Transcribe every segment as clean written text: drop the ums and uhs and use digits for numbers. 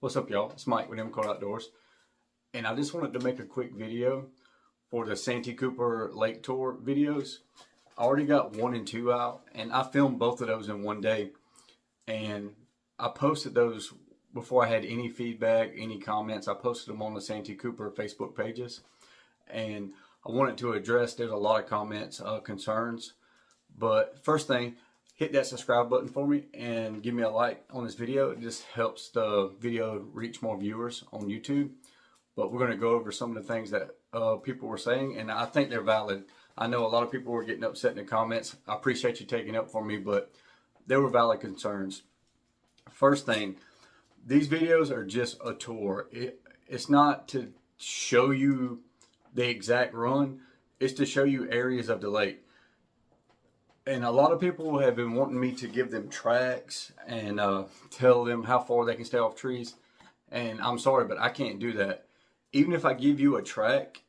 What's up, y'all? It's Mike with M-Colt Outdoors, and I just wanted to make a quick video for the Santee Cooper Lake Tour videos. I already got 1 and 2 out, and I filmed both of those in one day, and I posted those before I had any feedback, any comments. I posted them on the Santee Cooper Facebook pages, and I wanted to address, there's a lot of comments, concerns, but first thing, hit that subscribe button for me and give me a like on this video. It just helps the video reach more viewers on YouTube. But we're going to go over some of the things that people were saying, and I think they're valid. I know a lot of people were getting upset in the comments. I appreciate you taking up for me, but they were valid concerns. First thing, these videos are just a tour. It's not to show you the exact run. It's to show you areas of the lake. And a lot of people have been wanting me to give them tracks and tell them how far they can stay off trees. And I'm sorry, but I can't do that. Even if I give you a track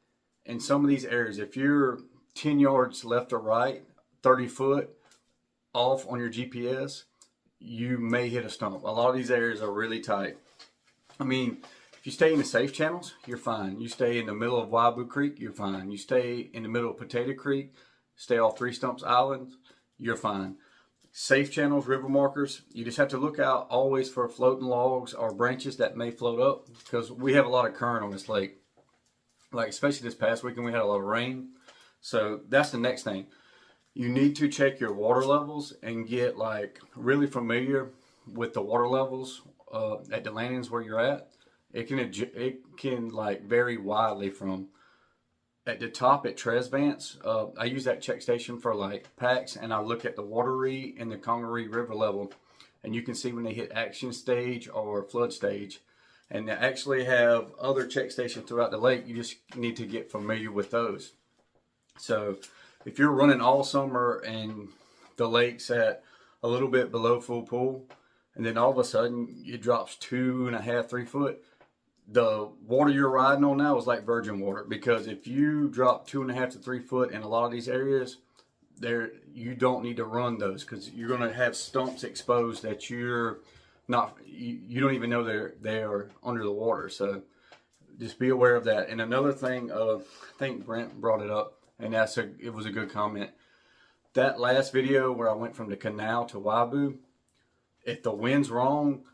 in some of these areas, if you're 10 yards left or right, 30 foot off on your GPS, you may hit a stump. A lot of these areas are really tight. I mean, if you stay in the safe channels, you're fine. You stay in the middle of Waibu Creek, you're fine. You stay in the middle of Potato Creek, stay off Three Stumps Island, you're fine. Safe channels, river markers, you just have to look out always for floating logs or branches that may float up, because we have a lot of current on this lake. Like especially this past weekend, we had a lot of rain. So that's the next thing. You need to check your water levels and get like really familiar with the water levels at the landings where you're at. It can like vary widely from at the top at Tresvance. I use that check station for like packs, and I look at the Wateree and the Congaree river level, and you can see when they hit action stage or flood stage. And they actually have other check stations throughout the lake. You just need to get familiar with those. So if you're running all summer and the lake's at a little bit below full pool, and then all of a sudden it drops 2.5, 3 foot, the water you're riding on now is like virgin water, because if you drop 2.5 to 3 foot in a lot of these areas, you don't need to run those, because you're going to have stumps exposed that you don't even know they're under the water. So just be aware of that. And another thing, I think Brent brought it up, and it was a good comment. That last video where I went from the canal to Waibu, if the wind's wrong,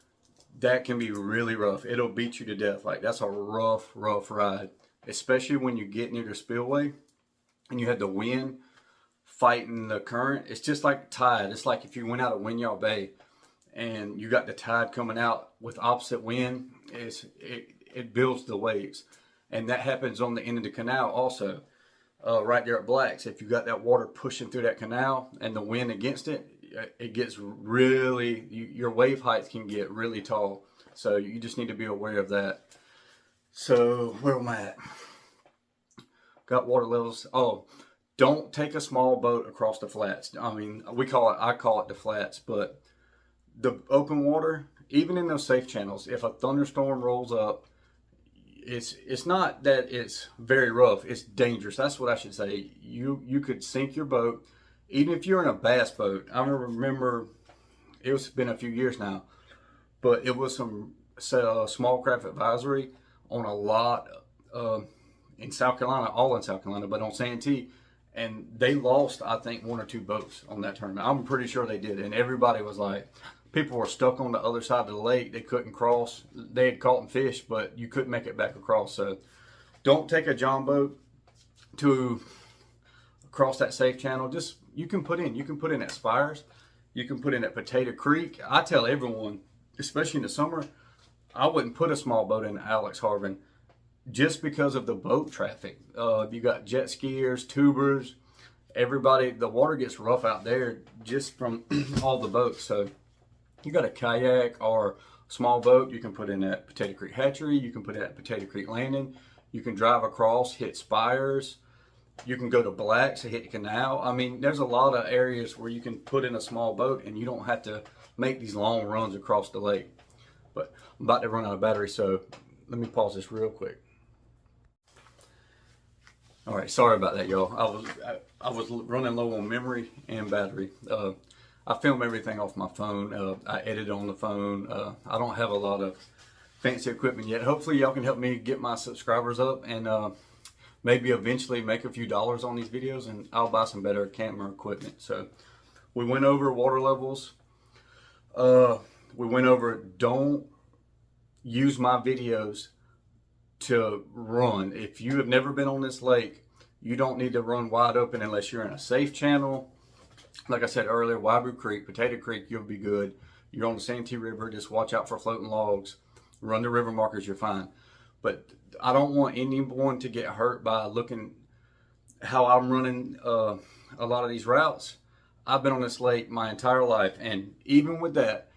that can be really rough. It'll beat you to death. Like, that's a rough ride, especially when you get near the spillway and you had the wind fighting the current. It's just like tide. It's like if you went out of Winyah Bay and you got the tide coming out with opposite wind, it builds the waves. And that happens on the end of the canal also, right there at Black's. If you got that water pushing through that canal and the wind against it, it gets really, your wave height can get really tall. So you just need to be aware of that. So where am I at? Got water levels. Oh, don't take a small boat across the flats. I mean, I call it the flats, but the open water, even in those safe channels, if a thunderstorm rolls up, it's not that it's very rough, it's dangerous. That's what I should say. You could sink your boat. Even if you're in a bass boat. I remember, it's been a few years now, but it was some small craft advisory on a lot in South Carolina, all in South Carolina, but on Santee, and they lost, I think, 1 or 2 boats on that tournament. I'm pretty sure they did, and everybody was like, people were stuck on the other side of the lake. They couldn't cross. They had caught fish, but you couldn't make it back across. So don't take a John boat to cross that safe channel. Just you can put in at Spires, you can put in at Potato Creek. I tell everyone, especially in the summer, I wouldn't put a small boat in Alex Harvin just because of the boat traffic. You got jet skiers, tubers, everybody. The water gets rough out there just from all the boats. So you got a kayak or small boat, you can put in at Potato Creek Hatchery, you can put it at Potato Creek Landing, you can drive across, hit Spires. You can go to Black's and hit the canal. I mean, there's a lot of areas where you can put in a small boat and you don't have to make these long runs across the lake. But I'm about to run out of battery, so let me pause this real quick. All right, sorry about that, y'all. I was running low on memory and battery. I film everything off my phone. I edit on the phone. I don't have a lot of fancy equipment yet. Hopefully y'all can help me get my subscribers up, and maybe eventually make a few dollars on these videos, and I'll buy some better camera equipment. So we went over water levels. We went over don't use my videos to run. If you have never been on this lake, you don't need to run wide open unless you're in a safe channel. Like I said earlier, Waibu Creek, Potato Creek, you'll be good. You're on the Santee River, just watch out for floating logs. Run the river markers, you're fine. But I don't want anyone to get hurt by looking how I'm running a lot of these routes. I've been on this lake my entire life, and even with that,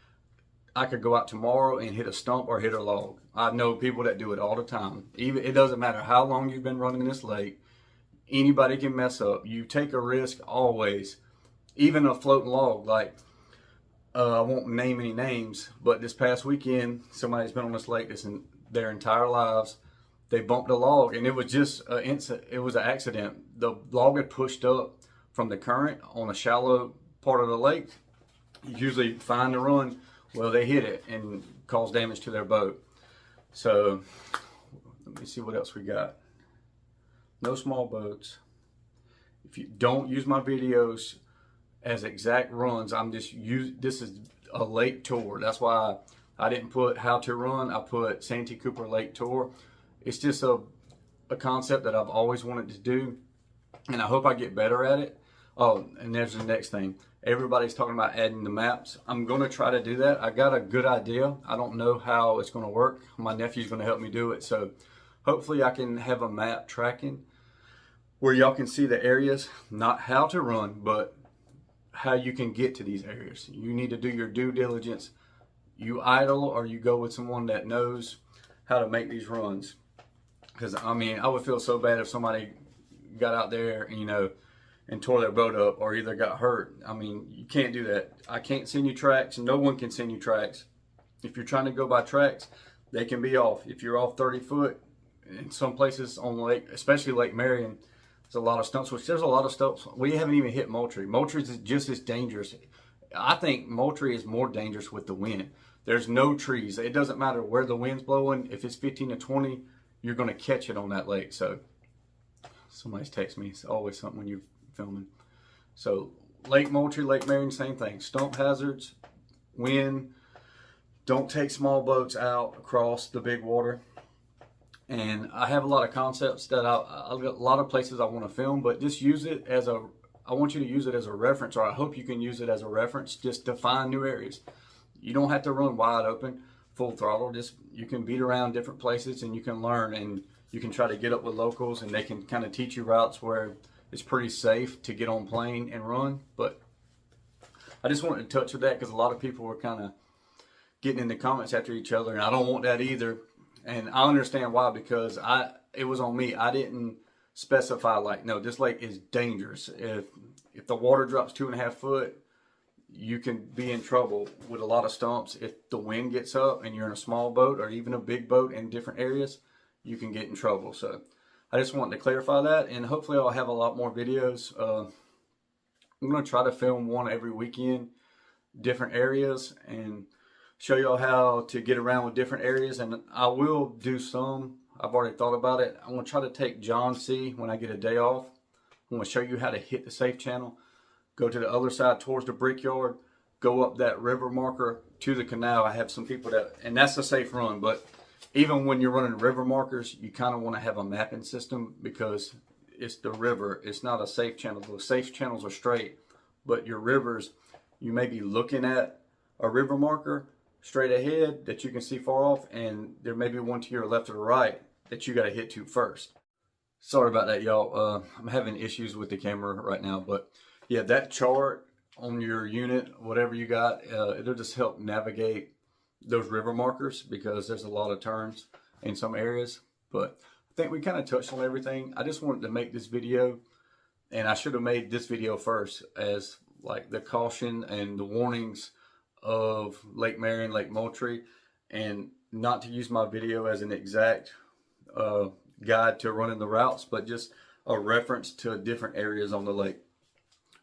I could go out tomorrow and hit a stump or hit a log. I know people that do it all the time. Even it doesn't matter how long you've been running this lake, anybody can mess up. You take a risk always. Even a floating log, like I won't name any names, but this past weekend, somebody's been on this lake their entire lives. They bumped a log, and it was just it was an accident. The log had pushed up from the current on a shallow part of the lake. It's usually fine to run. Well, they hit it and caused damage to their boat. So let me see what else we got. No small boats. If you don't use my videos as exact runs, this is a lake tour. That's why I didn't put how to run. I put Santee Cooper Lake Tour. It's just a concept that I've always wanted to do, and I hope I get better at it. Oh, and there's the next thing. Everybody's talking about adding the maps. I'm going to try to do that. I got a good idea. I don't know how it's going to work. My nephew's going to help me do it. So hopefully I can have a map tracking where y'all can see the areas, not how to run, but how you can get to these areas. You need to do your due diligence. You idle or you go with someone that knows how to make these runs. Because I mean, I would feel so bad if somebody got out there, you know, and tore their boat up or either got hurt. I mean, you can't do that. I can't send you tracks, and no one can send you tracks. If you're trying to go by tracks, they can be off. If you're off 30 foot, in some places on the lake, especially Lake Marion, there's a lot of stumps, which there's a lot of stumps. We haven't even hit Moultrie. Moultrie is just as dangerous. I think Moultrie is more dangerous with the wind. There's no trees. It doesn't matter where the wind's blowing. If it's 15 to 20, you're going to catch it on that lake. So somebody's texting me. It's always something when you're filming. So Lake Moultrie, Lake Marion, same thing. Stump hazards, wind. Don't take small boats out across the big water. And I have a lot of concepts that I've got a lot of places I want to film, but just use it as I want you to use it as a reference, or I hope you can use it as a reference just to find new areas. You don't have to run wide open, full throttle. Just you can beat around different places and you can learn, and you can try to get up with locals and they can kind of teach you routes where it's pretty safe to get on plane and run. But I just wanted to touch with that because a lot of people were kind of getting in the comments after each other, and I don't want that either. And I understand why, because it was on me. I didn't specify like, no, this lake is dangerous. If the water drops 2.5 foot, you can be in trouble with a lot of stumps. If the wind gets up and you're in a small boat or even a big boat in different areas, you can get in trouble. So I just wanted to clarify that, and hopefully I'll have a lot more videos. I'm going to try to film one every weekend, different areas, and show y'all how to get around with different areas. And I will do some. I've already thought about it. I'm going to try to take John C. when I get a day off. I'm going to show you how to hit the safe channel, go to the other side towards the brickyard, go up that river marker to the canal. I have some people and that's a safe run. But even when you're running river markers, you kind of want to have a mapping system because it's the river. It's not a safe channel. The safe channels are straight, but your rivers, you may be looking at a river marker straight ahead that you can see far off, and there may be one to your left or right that you got to hit to first. Sorry about that, y'all. I'm having issues with the camera right now, but yeah, that chart on your unit, whatever you got, it'll just help navigate those river markers because there's a lot of turns in some areas. But I think we kind of touched on everything. I just wanted to make this video, and I should have made this video first as like the caution and the warnings of Lake Marion, Lake Moultrie, and not to use my video as an exact guide to running the routes, but just a reference to different areas on the lake.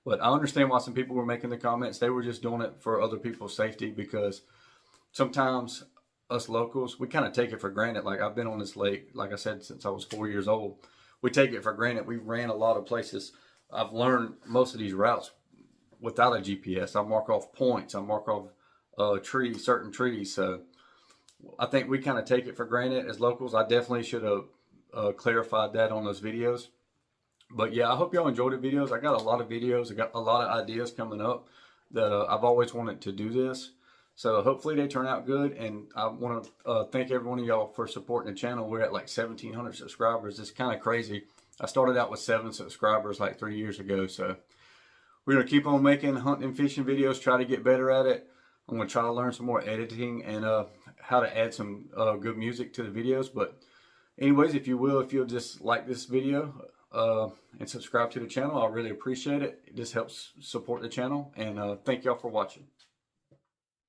But I understand why some people were making the comments. They were just doing it for other people's safety, because sometimes us locals, we kind of take it for granted. Like I've been on this lake, like I said, since I was 4 years old. We take it for granted. We ran a lot of places. I've learned most of these routes without a GPS. I mark off points. I mark off certain trees. So I think we kind of take it for granted as locals. I definitely should have clarified that on those videos. But yeah, I hope y'all enjoyed the videos. I got a lot of videos. I got a lot of ideas coming up that I've always wanted to do this. So hopefully they turn out good. And I want to thank every one of y'all for supporting the channel. We're at like 1,700 subscribers. It's kind of crazy. I started out with 7 subscribers like 3 years ago. So we're going to keep on making hunting and fishing videos, try to get better at it. I'm going to try to learn some more editing and how to add some good music to the videos. But anyways, if you'll just like this video and subscribe to the channel, I'll really appreciate it. It just helps support the channel. And thank y'all for watching.